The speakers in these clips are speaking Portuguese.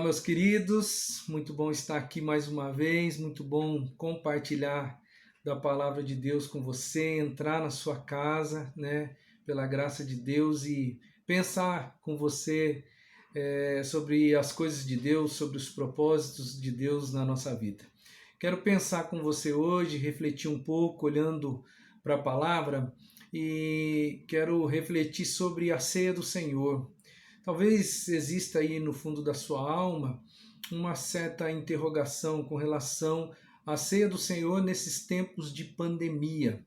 Meus queridos, muito bom estar aqui mais uma vez, muito bom compartilhar da palavra de Deus com você, entrar na sua casa, né, pela graça de Deus e pensar com você sobre as coisas de Deus, sobre os propósitos de Deus na nossa vida. Quero pensar com você hoje, refletir um pouco, olhando para a palavra, e quero refletir sobre a ceia do Senhor. Talvez exista aí no fundo da sua alma uma certa interrogação com relação à ceia do Senhor nesses tempos de pandemia.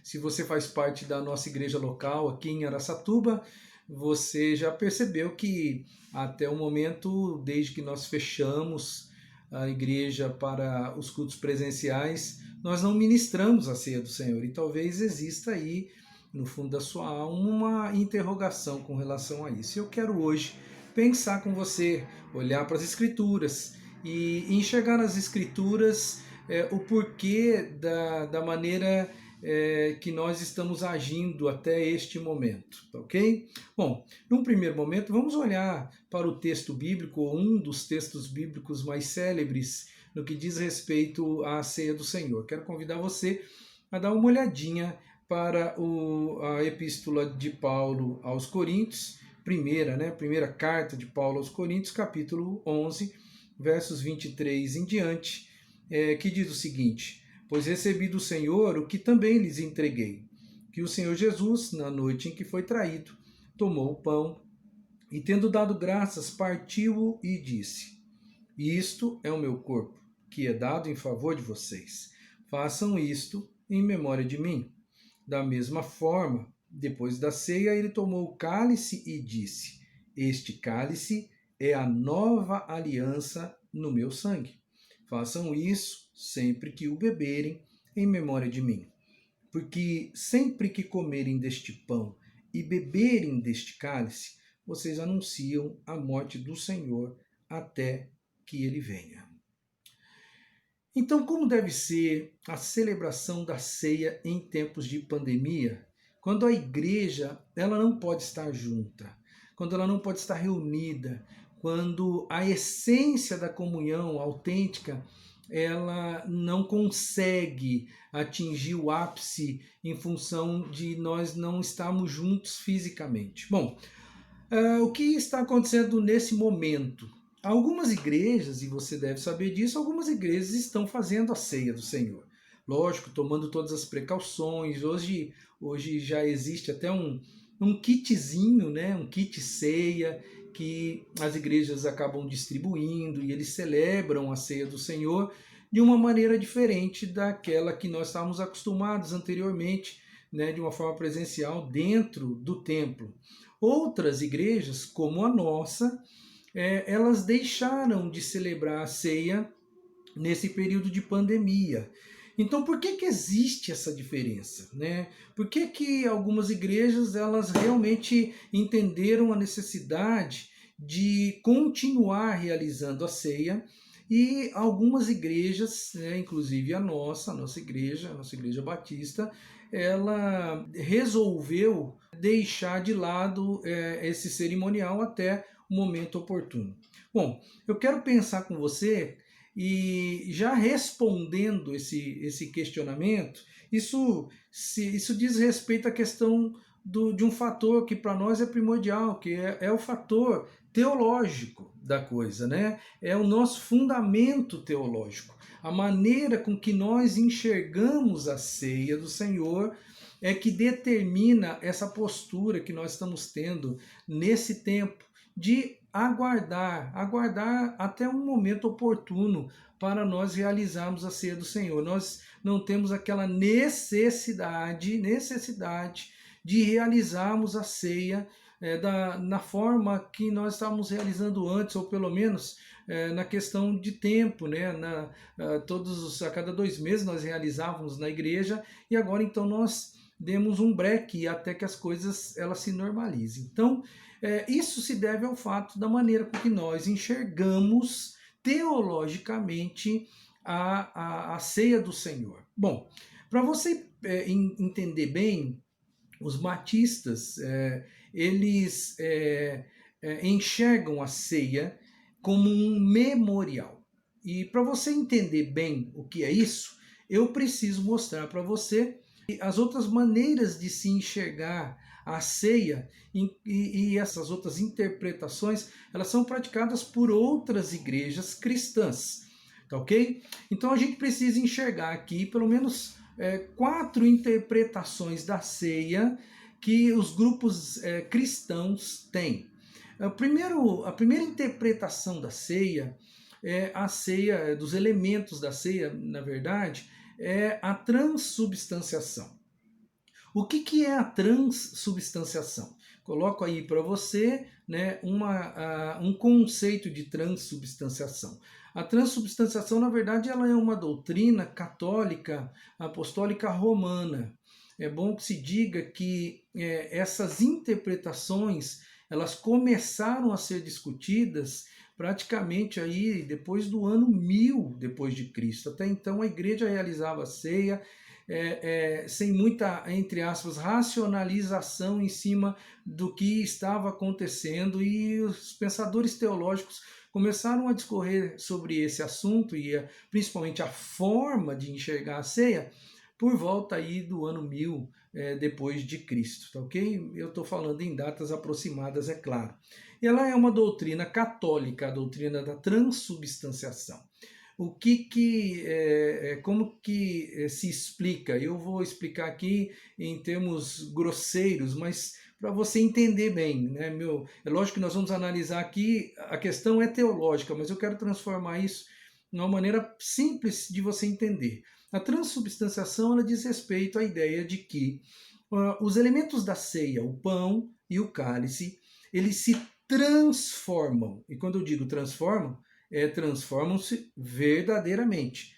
Se você faz parte da nossa igreja local aqui em Araçatuba, você já percebeu que até o momento, desde que nós fechamos a igreja para os cultos presenciais, nós não ministramos a ceia do Senhor. E talvez exista aí no fundo da sua alma uma interrogação com relação a isso. Eu quero hoje pensar com você, olhar para as Escrituras e enxergar nas Escrituras o porquê da maneira que nós estamos agindo até este momento, ok? Bom, num primeiro momento, vamos olhar para o texto bíblico, ou um dos textos bíblicos mais célebres no que diz respeito à ceia do Senhor. Quero convidar você a dar uma olhadinha para a epístola de Paulo aos Coríntios, primeira carta de Paulo aos Coríntios, capítulo 11, versos 23 em diante, que diz o seguinte: pois recebi do Senhor o que também lhes entreguei, que o Senhor Jesus, na noite em que foi traído, tomou o pão e, tendo dado graças, partiu-o e disse: isto é o meu corpo, que é dado em favor de vocês. Façam isto em memória de mim. Da mesma forma, depois da ceia, ele tomou o cálice e disse: este cálice é a nova aliança no meu sangue. Façam isso sempre que o beberem, em memória de mim. Porque sempre que comerem deste pão e beberem deste cálice, vocês anunciam a morte do Senhor até que ele venha. Então, como deve ser a celebração da ceia em tempos de pandemia, quando a igreja ela não pode estar junta, quando ela não pode estar reunida, quando a essência da comunhão autêntica ela não consegue atingir o ápice em função de nós não estarmos juntos fisicamente. Bom, o que está acontecendo nesse momento? Algumas igrejas, e você deve saber disso, algumas igrejas estão fazendo a ceia do Senhor. Lógico, tomando todas as precauções. Hoje já existe até um kitzinho, né? Um kit ceia que as igrejas acabam distribuindo e eles celebram a ceia do Senhor de uma maneira diferente daquela que nós estávamos acostumados anteriormente, né? De uma forma presencial dentro do templo. Outras igrejas, como a nossa, elas deixaram de celebrar a ceia nesse período de pandemia. Então, por que existe essa diferença, né? Por que algumas igrejas elas realmente entenderam a necessidade de continuar realizando a ceia e algumas igrejas, né, inclusive a nossa igreja batista, ela resolveu deixar de lado esse cerimonial até o momento oportuno. Bom, eu quero pensar com você e já respondendo esse questionamento, isso diz respeito à questão de um fator que para nós é primordial, que é o fator teológico da coisa, né? É o nosso fundamento teológico. A maneira com que nós enxergamos a ceia do Senhor é que determina essa postura que nós estamos tendo nesse tempo de aguardar até um momento oportuno para nós realizarmos a ceia do Senhor. Nós não temos aquela necessidade de realizarmos a ceia na forma que nós estávamos realizando antes, ou pelo menos na questão de tempo, né? A cada 2 meses nós realizávamos na igreja, e agora então nós demos um break até que as coisas elas se normalizem. Então, isso se deve ao fato da maneira com que nós enxergamos teologicamente a ceia do Senhor. Bom, para você entender bem, os batistas, eles enxergam a ceia como um memorial. E para você entender bem o que é isso, eu preciso mostrar para você as outras maneiras de se enxergar a ceia e essas outras interpretações, elas são praticadas por outras igrejas cristãs, tá ok? Então a gente precisa enxergar aqui pelo menos 4 interpretações da ceia que os grupos cristãos têm. A primeira interpretação da ceia é a ceia, dos elementos da ceia, na verdade, é a transubstanciação. O que é a transubstanciação? Coloco aí para você, né, um conceito de transubstanciação. A transubstanciação, na verdade, ela é uma doutrina católica apostólica romana. É bom que se diga que essas interpretações elas começaram a ser discutidas praticamente aí depois do ano 1000 depois de Cristo. Até então a igreja realizava a ceia sem muita, entre aspas, racionalização em cima do que estava acontecendo, e os pensadores teológicos começaram a discorrer sobre esse assunto e principalmente a forma de enxergar a ceia por volta aí do ano 1000 depois de Cristo, tá ok? Eu estou falando em datas aproximadas, é claro. E ela é uma doutrina católica, a doutrina da transubstanciação. Como que se explica? Eu vou explicar aqui em termos grosseiros, mas para você entender bem, né? É lógico que nós vamos analisar aqui, a questão é teológica, mas eu quero transformar isso de uma maneira simples de você entender. A transubstanciação ela diz respeito à ideia de que os elementos da ceia, o pão e o cálice, eles se transformam. E quando eu digo transformam, transformam-se verdadeiramente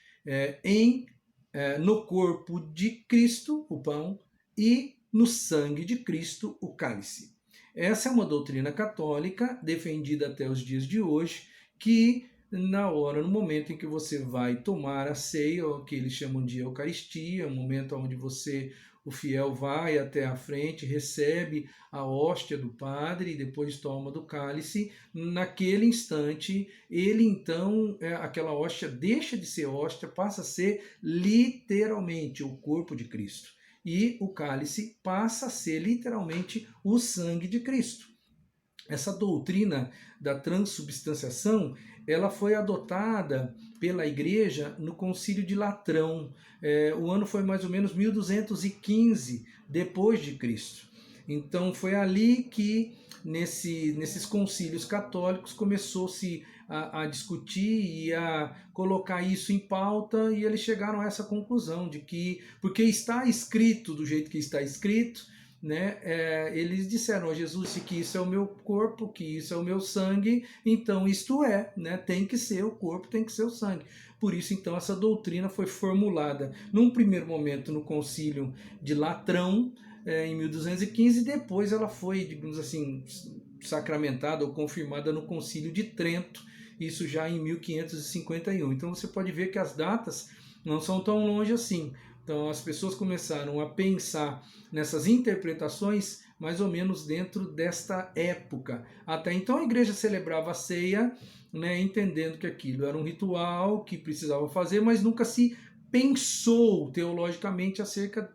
no corpo de Cristo, o pão, e no sangue de Cristo, o cálice. Essa é uma doutrina católica defendida até os dias de hoje, que no momento em que você vai tomar a ceia, o que eles chamam de Eucaristia, o momento onde o fiel vai até a frente, recebe a hóstia do padre e depois toma do cálice, naquele instante, ele então, aquela hóstia deixa de ser hóstia, passa a ser literalmente o corpo de Cristo. E o cálice passa a ser literalmente o sangue de Cristo. Essa doutrina da transubstanciação, ela foi adotada pela igreja no Concílio de Latrão. O ano foi mais ou menos 1215 depois de Cristo. Então foi ali que nesses concílios católicos começou-se a discutir e a colocar isso em pauta, e eles chegaram a essa conclusão de que, porque está escrito do jeito que está escrito, né, eles disseram a Jesus que isso é o meu corpo, que isso é o meu sangue, então isto né, tem que ser o corpo, tem que ser o sangue. Por isso, então, essa doutrina foi formulada num primeiro momento no Concílio de Latrão, em 1215, e depois ela foi, digamos assim, sacramentada ou confirmada no Concílio de Trento, isso já em 1551. Então você pode ver que as datas não são tão longe assim. Então as pessoas começaram a pensar nessas interpretações mais ou menos dentro desta época. Até então a igreja celebrava a ceia, né, entendendo que aquilo era um ritual que precisava fazer, mas nunca se pensou teologicamente acerca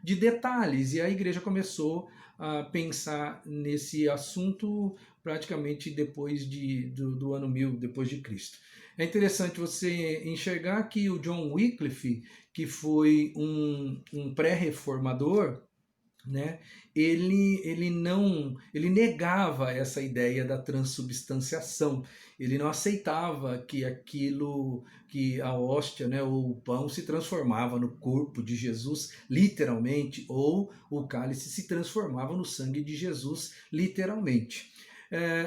de detalhes. E a igreja começou a pensar nesse assunto praticamente depois do ano 1000 depois de Cristo. É interessante você enxergar que o John Wycliffe, que foi um pré-reformador, né, ele negava essa ideia da transubstanciação. Ele não aceitava que a hóstia, né, ou o pão se transformava no corpo de Jesus literalmente, ou o cálice se transformava no sangue de Jesus literalmente.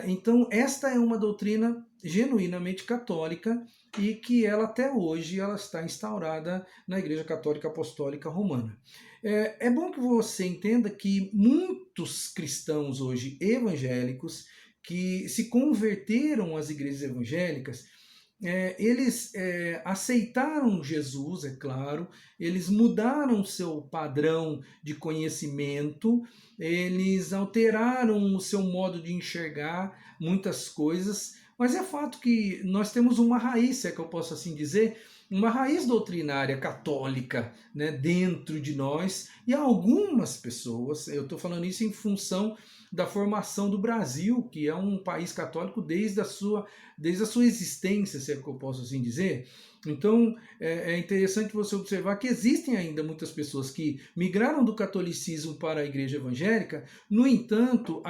Então esta é uma doutrina genuinamente católica e que ela até hoje ela está instaurada na Igreja Católica Apostólica Romana. É bom que você entenda que muitos cristãos hoje evangélicos que se converteram às igrejas evangélicas, eles aceitaram Jesus, é claro, eles mudaram seu padrão de conhecimento, eles alteraram o seu modo de enxergar muitas coisas, mas é fato que nós temos uma raiz, se é que eu posso assim dizer, uma raiz doutrinária católica, né, dentro de nós, e algumas pessoas, eu estou falando isso em função da formação do Brasil, que é um país católico desde a sua existência, se é que eu posso assim dizer. Então é interessante você observar que existem ainda muitas pessoas que migraram do catolicismo para a igreja evangélica. No entanto,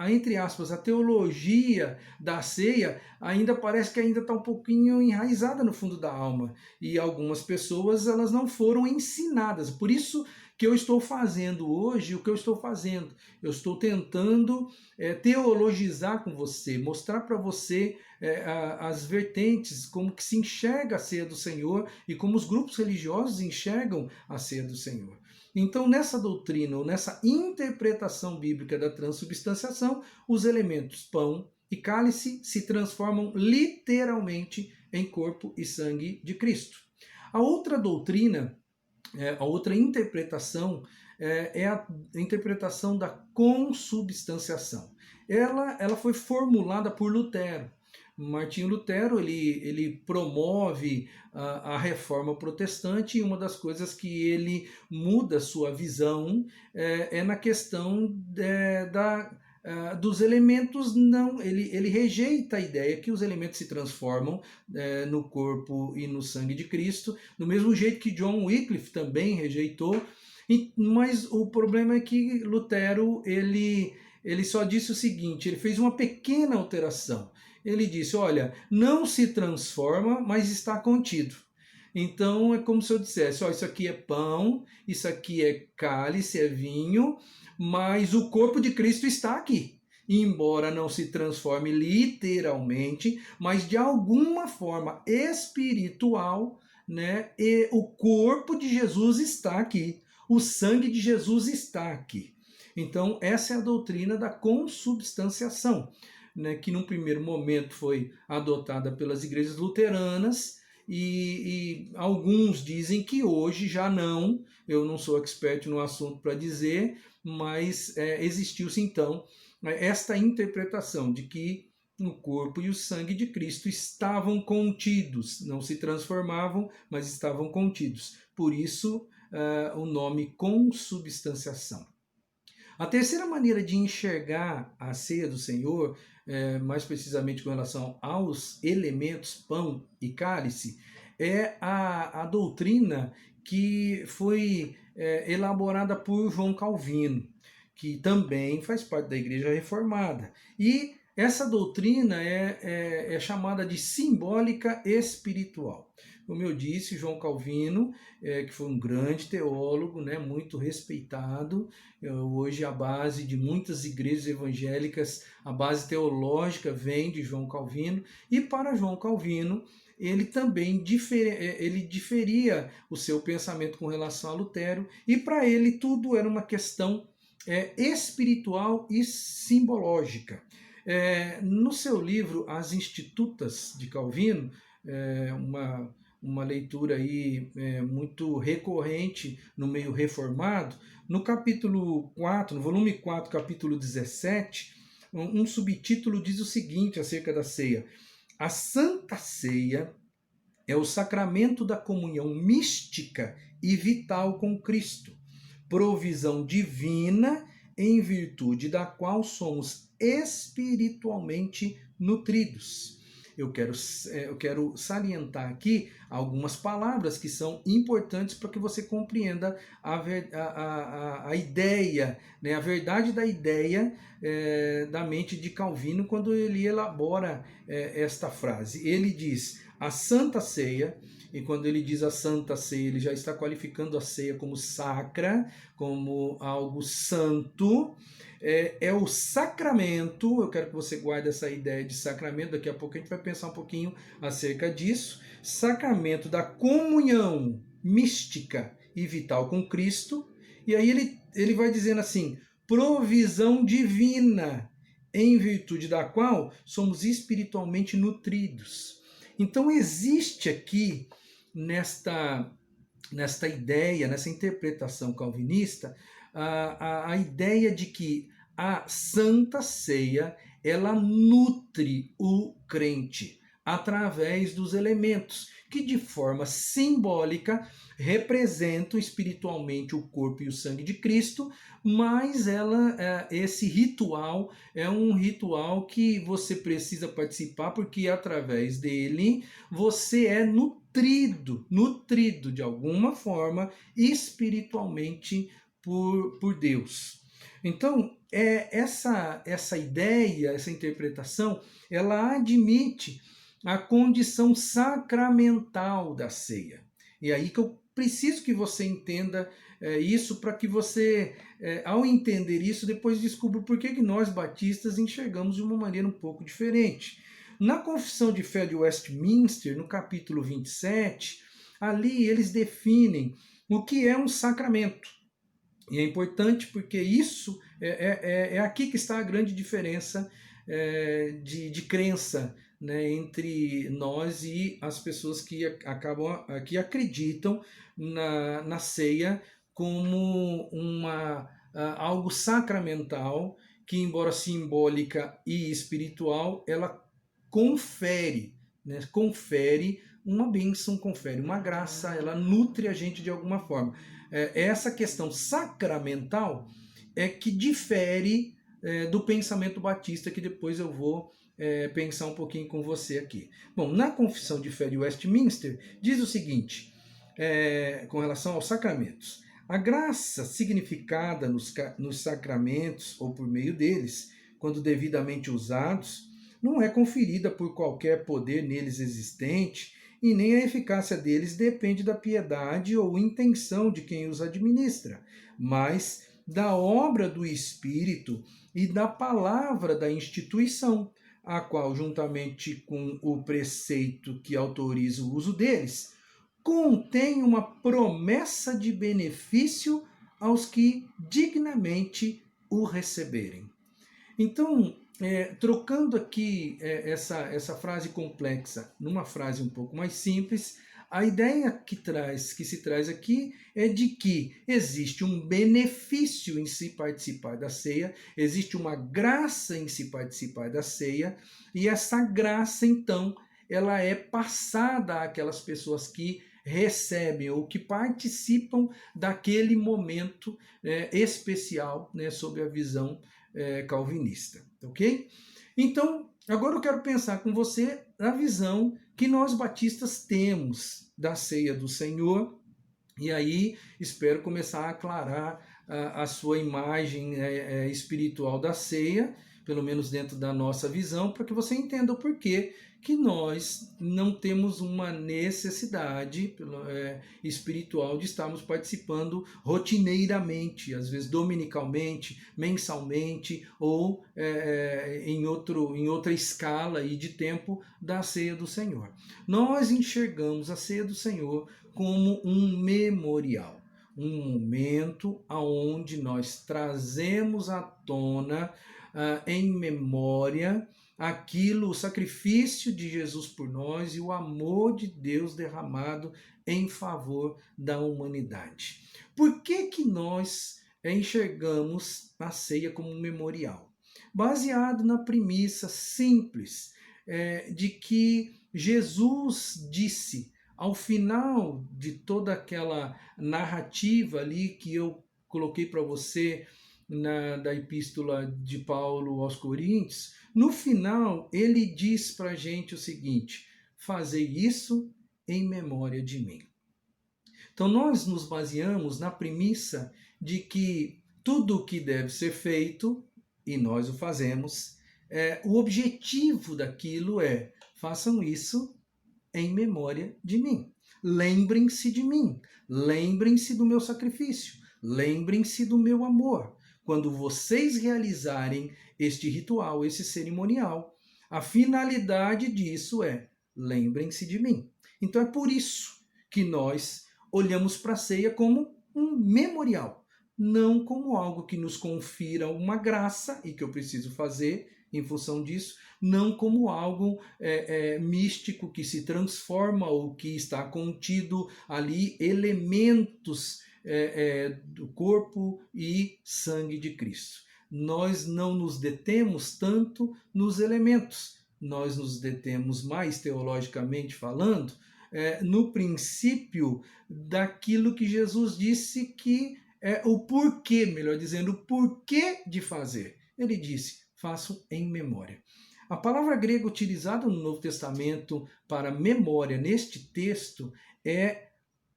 entre aspas, a teologia da ceia ainda parece que ainda está um pouquinho enraizada no fundo da alma, e algumas pessoas elas não foram ensinadas. Por isso que eu estou fazendo hoje o que eu estou fazendo. Eu estou tentando teologizar com você, mostrar para você as vertentes, como que se enxerga a ceia do Senhor e como os grupos religiosos enxergam a ceia do Senhor. Então, nessa doutrina, ou nessa interpretação bíblica da transubstanciação, os elementos pão e cálice se transformam literalmente em corpo e sangue de Cristo. A outra doutrina, a outra interpretação é a interpretação da consubstanciação. Ela foi formulada por Lutero. Martinho Lutero ele promove a reforma protestante, e uma das coisas que ele muda sua visão na questão dos elementos. Não, ele rejeita a ideia que os elementos se transformam no corpo e no sangue de Cristo, do mesmo jeito que John Wycliffe também rejeitou. Mas o problema é que Lutero ele só disse o seguinte: ele fez uma pequena alteração. Ele disse: olha, não se transforma, mas está contido. Então é como se eu dissesse: ó, isso aqui é pão, isso aqui é cálice, é vinho, mas o corpo de Cristo está aqui. Embora não se transforme literalmente, mas de alguma forma espiritual, né? E o corpo de Jesus está aqui, o sangue de Jesus está aqui. Então essa é a doutrina da consubstanciação, né, que num primeiro momento foi adotada pelas igrejas luteranas, e alguns dizem que hoje já não. Eu não sou expert no assunto para dizer, mas existiu-se então esta interpretação de que o corpo e o sangue de Cristo estavam contidos, não se transformavam, mas estavam contidos. Por isso o nome consubstanciação. A terceira maneira de enxergar a ceia do Senhor, mais precisamente com relação aos elementos pão e cálice, é a doutrina que foi elaborada por João Calvino, que também faz parte da Igreja Reformada. E essa doutrina é chamada de simbólica espiritual. Como eu disse, João Calvino, que foi um grande teólogo, né, muito respeitado, hoje a base de muitas igrejas evangélicas, a base teológica vem de João Calvino, e para João Calvino, ele também diferia o seu pensamento com relação a Lutero, e para ele tudo era uma questão espiritual e simbológica. No seu livro As Institutas de Calvino, uma leitura aí muito recorrente no meio reformado, no capítulo 4, no volume 4, capítulo 17, um subtítulo diz o seguinte acerca da ceia: a Santa Ceia é o sacramento da comunhão mística e vital com Cristo, provisão divina em virtude da qual somos espiritualmente nutridos. Eu quero salientar aqui algumas palavras que são importantes para que você compreenda a ideia, né, a verdade da ideia da mente de Calvino quando ele elabora esta frase. Ele diz: a Santa Ceia, e quando ele diz a Santa Ceia, ele já está qualificando a ceia como sacra, como algo santo. É o sacramento. Eu quero que você guarde essa ideia de sacramento, daqui a pouco a gente vai pensar um pouquinho acerca disso. Sacramento da comunhão mística e vital com Cristo. E aí ele vai dizendo assim: provisão divina, em virtude da qual somos espiritualmente nutridos. Então existe aqui nesta ideia, nessa interpretação calvinista, a ideia de que a Santa Ceia ela nutre o crente através dos elementos que de forma simbólica representam espiritualmente o corpo e o sangue de Cristo, mas esse ritual é um ritual que você precisa participar porque através dele você é nutrido de alguma forma espiritualmente por Deus. Então, essa ideia, essa interpretação, ela admite a condição sacramental da ceia. E aí que eu preciso que você entenda isso para que você, ao entender isso, depois descubra por que nós batistas enxergamos de uma maneira um pouco diferente. Na Confissão de Fé de Westminster, no capítulo 27, ali eles definem o que é um sacramento. E é importante porque isso é aqui que está a grande diferença de crença, né, entre nós e as pessoas que acreditam na ceia como algo sacramental que, embora simbólica e espiritual, ela confere, né, confere uma bênção, confere uma graça, ela nutre a gente de alguma forma. Essa questão sacramental é que difere do pensamento batista, que depois eu vou pensar um pouquinho com você aqui. Bom, na Confissão de Fé de Westminster, diz o seguinte, com relação aos sacramentos. A graça significada nos sacramentos, ou por meio deles, quando devidamente usados, não é conferida por qualquer poder neles existente, e nem a eficácia deles depende da piedade ou intenção de quem os administra, mas da obra do Espírito e da palavra da instituição, a qual, juntamente com o preceito que autoriza o uso deles, contém uma promessa de benefício aos que dignamente o receberem. Então, trocando aqui essa frase complexa numa frase um pouco mais simples, a ideia que se traz aqui é de que existe um benefício em se participar da ceia, existe uma graça em se participar da ceia, e essa graça, então, ela é passada àquelas pessoas que recebem ou que participam daquele momento especial, né, sob a visão calvinista, ok? Então, agora eu quero pensar com você na visão que nós batistas temos da ceia do Senhor, e aí espero começar a aclarar a sua imagem espiritual da ceia, pelo menos dentro da nossa visão, para que você entenda o porquê que nós não temos uma necessidade espiritual de estarmos participando rotineiramente, às vezes dominicalmente, mensalmente ou em outra escala e de tempo da ceia do Senhor. Nós enxergamos a ceia do Senhor como um memorial, um momento aonde nós trazemos à tona em memória o sacrifício de Jesus por nós e o amor de Deus derramado em favor da humanidade. Por que nós enxergamos a ceia como um memorial? Baseado na premissa simples de que Jesus disse ao final de toda aquela narrativa ali que eu coloquei para você da epístola de Paulo aos Coríntios, no final ele diz para a gente o seguinte: fazei isso em memória de mim. Então nós nos baseamos na premissa de que tudo o que deve ser feito, e nós o fazemos, o objetivo daquilo é: façam isso em memória de mim. Lembrem-se de mim, lembrem-se do meu sacrifício, lembrem-se do meu amor. Quando vocês realizarem este ritual, esse cerimonial, a finalidade disso é: lembrem-se de mim. Então é por isso que nós olhamos para a ceia como um memorial, não como algo que nos confira uma graça e que eu preciso fazer em função disso, não como algo místico que se transforma ou que está contido ali elementos do corpo e sangue de Cristo. Nós não nos detemos tanto nos elementos, nós nos detemos mais teologicamente falando no princípio daquilo que Jesus disse que é o porquê, melhor dizendo, o porquê de fazer. Ele disse, façam em memória. A palavra grega utilizada no Novo Testamento para memória neste texto é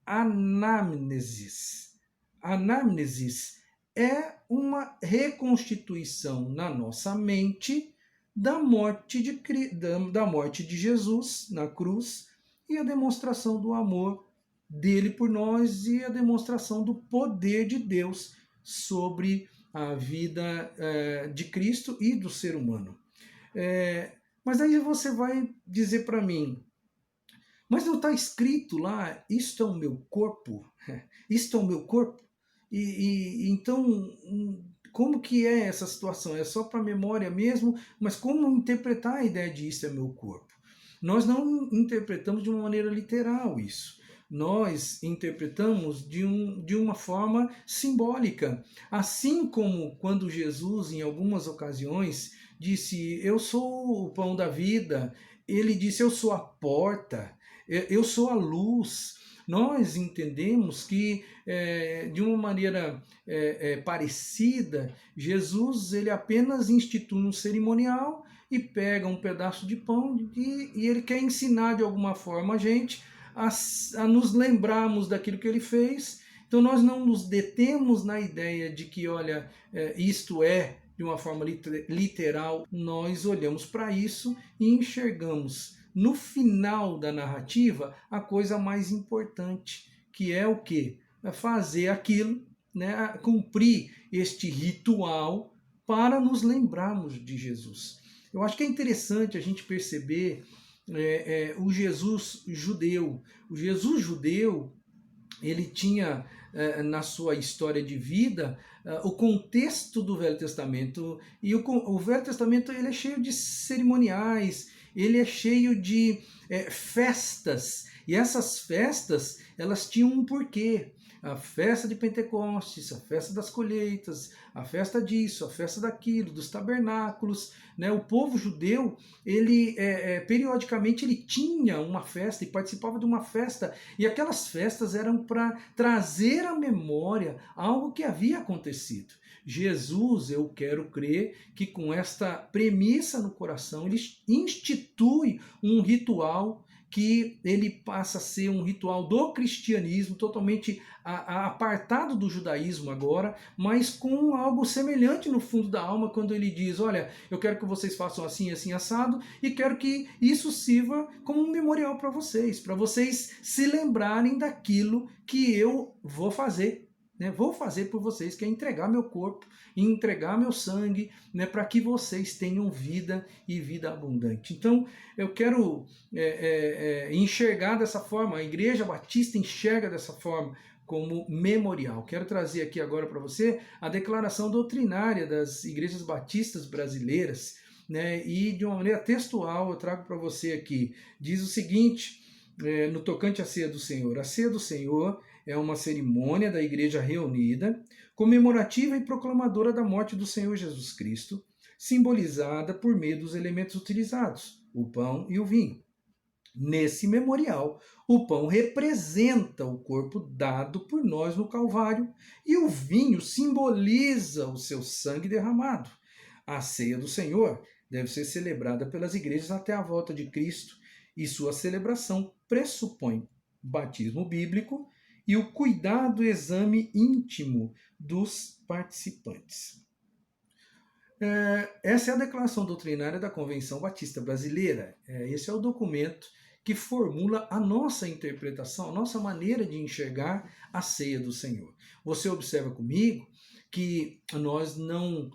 anamnesis. Anamnesis é uma reconstituição na nossa mente da morte de Jesus na cruz e a demonstração do amor dele por nós e a demonstração do poder de Deus sobre a vida de Cristo e do ser humano. Mas aí você vai dizer para mim, mas não está escrito lá, isto é o meu corpo? Isto é o meu corpo? Então, como que é essa situação? É só para memória mesmo? Mas como interpretar a ideia de isto é meu corpo? Nós não interpretamos de uma maneira literal isso. Nós interpretamos de uma forma simbólica. Assim como quando Jesus, em algumas ocasiões, disse, eu sou o pão da vida, ele disse, eu sou a porta, eu sou a luz. Nós entendemos que, de uma maneira parecida, Jesus ele apenas institui um cerimonial e pega um pedaço de pão e ele quer ensinar de alguma forma a gente a nos lembrarmos daquilo que ele fez. Então nós não nos detemos na ideia de que, olha, isto é de uma forma literal. Nós olhamos para isso e enxergamos no final da narrativa a coisa mais importante, que é o quê? É fazer aquilo, né, cumprir este ritual para nos lembrarmos de Jesus. Eu acho que é interessante a gente perceber o Jesus judeu. O Jesus judeu, ele tinha na sua história de vida o contexto do Velho Testamento. E o Velho Testamento ele é cheio de cerimoniais, ele é cheio de festas. E essas festas, elas tinham um porquê. A festa de Pentecostes, a festa das colheitas, a festa disso, a festa daquilo, dos tabernáculos, né? O povo judeu, ele periodicamente ele tinha uma festa e participava de uma festa, e aquelas festas eram para trazer à memória algo que havia acontecido. Jesus, eu quero crer que com esta premissa no coração, ele institui um ritual que ele passa a ser um ritual do cristianismo, totalmente apartado do judaísmo agora, mas com algo semelhante no fundo da alma, quando ele diz, olha, eu quero que vocês façam assim, assim, assado, e quero que isso sirva como um memorial para vocês se lembrarem daquilo que eu vou fazer. Vou fazer por vocês, que é entregar meu corpo e entregar meu sangue, né, para que vocês tenham vida e vida abundante. Então, eu quero enxergar dessa forma, a Igreja Batista enxerga dessa forma, como memorial. Quero trazer aqui agora para você a declaração doutrinária das igrejas batistas brasileiras, né, e de uma maneira textual eu trago para você aqui. Diz o seguinte, no tocante à ceia do Senhor. A ceia do Senhor é uma cerimônia da igreja reunida, comemorativa e proclamadora da morte do Senhor Jesus Cristo, simbolizada por meio dos elementos utilizados, o pão e o vinho. Nesse memorial, o pão representa o corpo dado por nós no Calvário e o vinho simboliza o seu sangue derramado. A ceia do Senhor deve ser celebrada pelas igrejas até a volta de Cristo e sua celebração pressupõe batismo bíblico e o cuidado e exame íntimo dos participantes. Essa é a declaração doutrinária da Convenção Batista Brasileira. Esse é o documento que formula a nossa interpretação, a nossa maneira de enxergar a ceia do Senhor. Você observa comigo que nós não,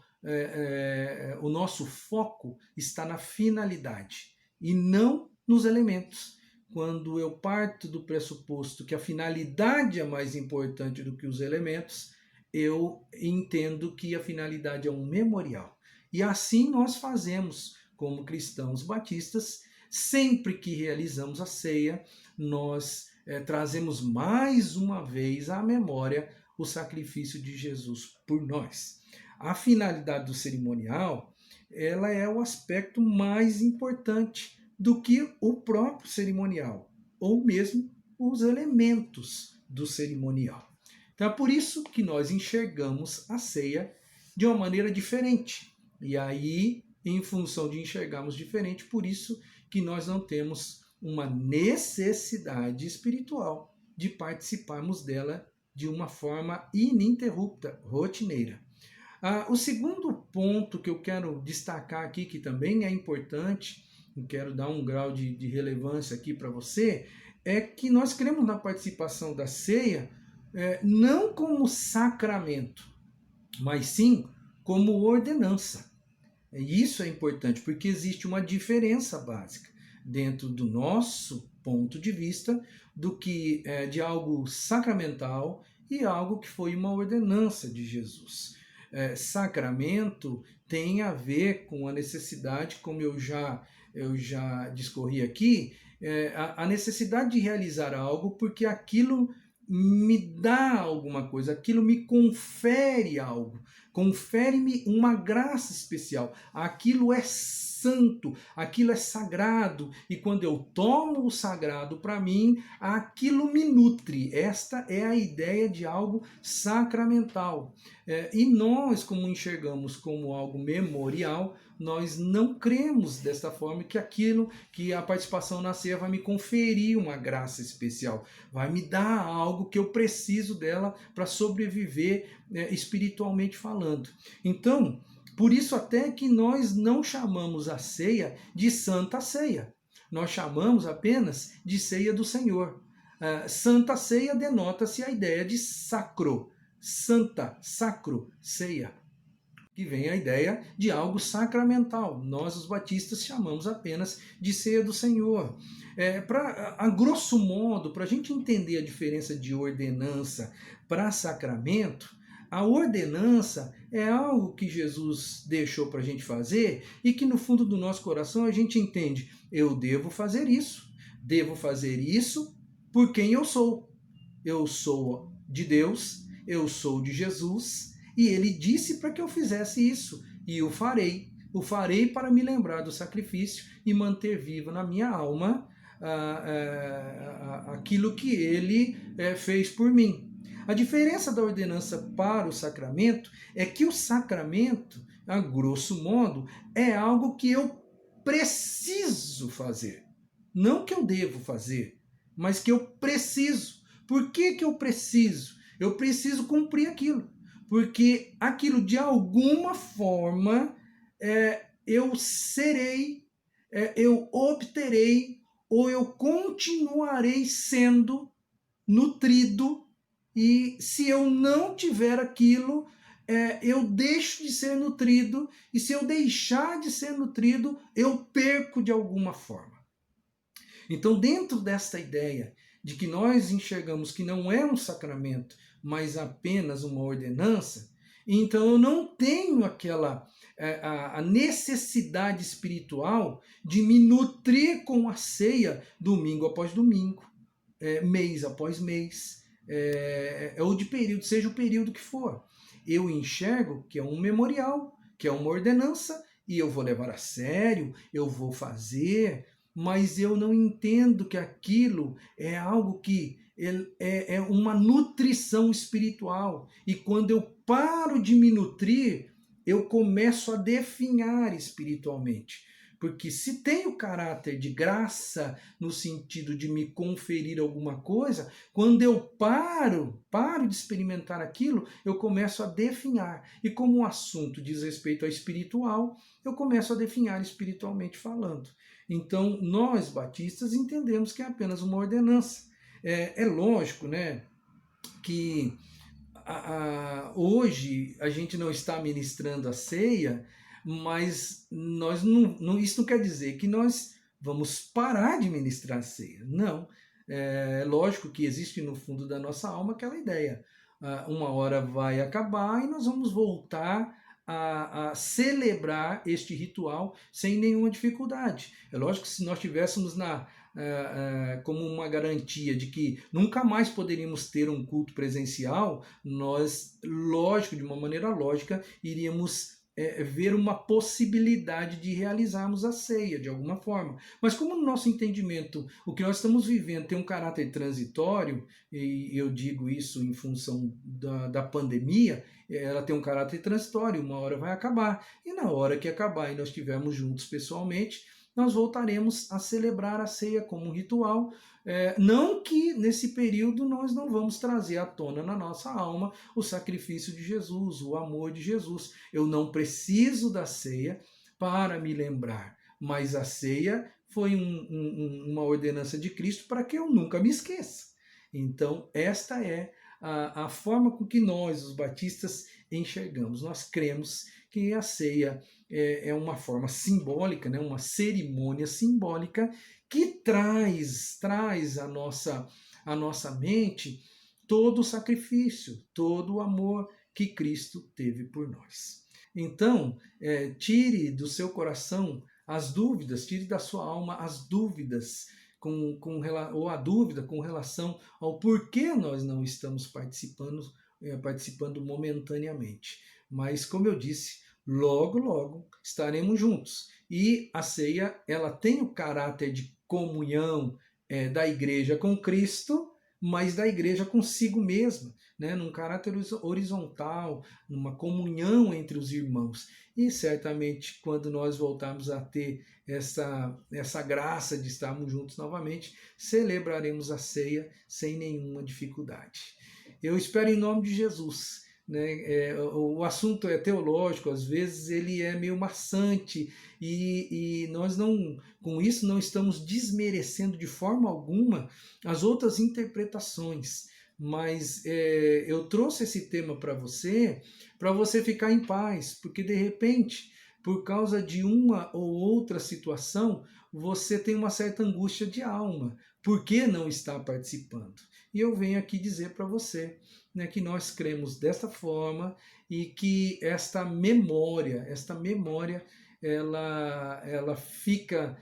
o nosso foco está na finalidade e não nos elementos. Quando eu parto do pressuposto que a finalidade é mais importante do que os elementos, eu entendo que a finalidade é um memorial. E assim nós fazemos como cristãos batistas, sempre que realizamos a ceia, nós trazemos mais uma vez à memória o sacrifício de Jesus por nós. A finalidade do cerimonial, ela é o aspecto mais importante do que o próprio cerimonial, ou mesmo os elementos do cerimonial. Então é por isso que nós enxergamos a ceia de uma maneira diferente. E aí, em função de enxergarmos diferente, por isso que nós não temos uma necessidade espiritual de participarmos dela de uma forma ininterrupta, rotineira. O segundo ponto que eu quero destacar aqui, que também é importante, e quero dar um grau de relevância aqui para você, é que nós cremos na participação da ceia não como sacramento, mas sim como ordenança. E isso é importante, porque existe uma diferença básica dentro do nosso ponto de vista do que é de algo sacramental e algo que foi uma ordenança de Jesus. Sacramento tem a ver com a necessidade, como eu já discorri aqui, a necessidade de realizar algo porque aquilo me dá alguma coisa, aquilo me confere algo, confere-me uma graça especial, aquilo é santo, aquilo é sagrado, e quando eu tomo o sagrado para mim, aquilo me nutre. Esta é a ideia de algo sacramental. E nós, como enxergamos como algo memorial, nós não cremos desta forma que a participação na ceia vai me conferir uma graça especial, vai me dar algo que eu preciso dela para sobreviver espiritualmente falando. Então, por isso até que nós não chamamos a ceia de Santa Ceia, nós chamamos apenas de ceia do Senhor. Santa Ceia denota-se a ideia de sacro, santa, sacro, ceia, que vem a ideia de algo sacramental. Nós, os batistas, chamamos apenas de ceia do Senhor. A grosso modo, para a gente entender a diferença de ordenança para sacramento, a ordenança é algo que Jesus deixou para a gente fazer e que no fundo do nosso coração a gente entende, eu devo fazer isso por quem eu sou. Eu sou de Deus, eu sou de Jesus, e ele disse para que eu fizesse isso, e o farei. O farei para me lembrar do sacrifício e manter vivo na minha alma aquilo que ele fez por mim. A diferença da ordenança para o sacramento é que o sacramento, a grosso modo, é algo que eu preciso fazer. Não que eu devo fazer, mas que eu preciso. Por que eu preciso? Eu preciso cumprir aquilo. Porque aquilo, de alguma forma, eu serei, eu obterei, ou eu continuarei sendo nutrido, e se eu não tiver aquilo, eu deixo de ser nutrido, e se eu deixar de ser nutrido, eu perco de alguma forma. Então, dentro desta ideia de que nós enxergamos que não é um sacramento, mas apenas uma ordenança, então eu não tenho a necessidade espiritual de me nutrir com a ceia domingo após domingo, mês após mês, ou de período, seja o período que for. Eu enxergo que é um memorial, que é uma ordenança, e eu vou levar a sério, eu vou fazer, mas eu não entendo que aquilo é algo que é uma nutrição espiritual. E quando eu paro de me nutrir, eu começo a definhar espiritualmente. Porque se tem o caráter de graça, no sentido de me conferir alguma coisa, quando eu paro de experimentar aquilo, eu começo a definhar. E como o assunto diz respeito ao espiritual, eu começo a definhar espiritualmente falando. Então, nós, batistas, entendemos que é apenas uma ordenança. É lógico, né, que hoje a gente não está ministrando a ceia, mas isso não quer dizer que nós vamos parar de ministrar a ceia. Não. É lógico que existe no fundo da nossa alma aquela ideia. Uma hora vai acabar e nós vamos voltar a celebrar este ritual sem nenhuma dificuldade. É lógico que se nós tivéssemos como uma garantia de que nunca mais poderíamos ter um culto presencial, nós, lógico, de uma maneira lógica, iríamos ver uma possibilidade de realizarmos a ceia de alguma forma. Mas como no nosso entendimento, o que nós estamos vivendo tem um caráter transitório, e eu digo isso em função da pandemia, ela tem um caráter transitório, uma hora vai acabar. E na hora que acabar e nós estivermos juntos pessoalmente, nós voltaremos a celebrar a ceia como um ritual. Não que nesse período nós não vamos trazer à tona na nossa alma o sacrifício de Jesus, o amor de Jesus. Eu não preciso da ceia para me lembrar, mas a ceia foi uma ordenança de Cristo para que eu nunca me esqueça. Então, esta é a forma com que nós, os batistas, enxergamos. Nós cremos que a ceia é uma forma simbólica, né, uma cerimônia simbólica que traz à nossa mente todo o sacrifício, todo o amor que Cristo teve por nós. Então, tire do seu coração as dúvidas, tire da sua alma as dúvidas ou a dúvida com relação ao porquê nós não estamos participando momentaneamente. Mas, como eu disse, logo estaremos juntos. E a ceia, ela tem o caráter de comunhão da igreja com Cristo, mas da igreja consigo mesma, né? Num caráter horizontal, numa comunhão entre os irmãos. E certamente, quando nós voltarmos a ter essa graça de estarmos juntos novamente, celebraremos a ceia sem nenhuma dificuldade. Eu espero em nome de Jesus. Né? O assunto é teológico, às vezes ele é meio maçante e nós com isso não estamos desmerecendo de forma alguma as outras interpretações, mas eu trouxe esse tema para você ficar em paz, porque de repente, por causa de uma ou outra situação, você tem uma certa angústia de alma. Por que não está participando? E eu venho aqui dizer para você, né, que nós cremos desta forma e que esta memória ela fica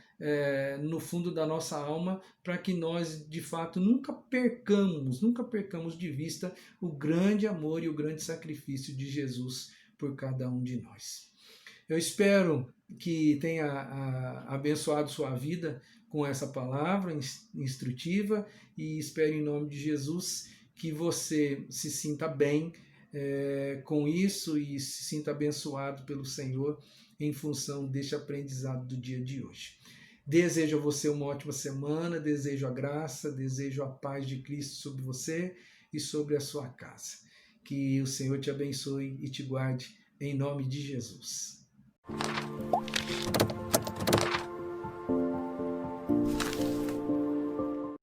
no fundo da nossa alma para que nós de fato nunca percamos de vista o grande amor e o grande sacrifício de Jesus por cada um de nós. Eu espero que tenha abençoado sua vida com essa palavra instrutiva e espero em nome de Jesus que você se sinta bem com isso e se sinta abençoado pelo Senhor em função deste aprendizado do dia de hoje. Desejo a você uma ótima semana, desejo a graça, desejo a paz de Cristo sobre você e sobre a sua casa. Que o Senhor te abençoe e te guarde em nome de Jesus.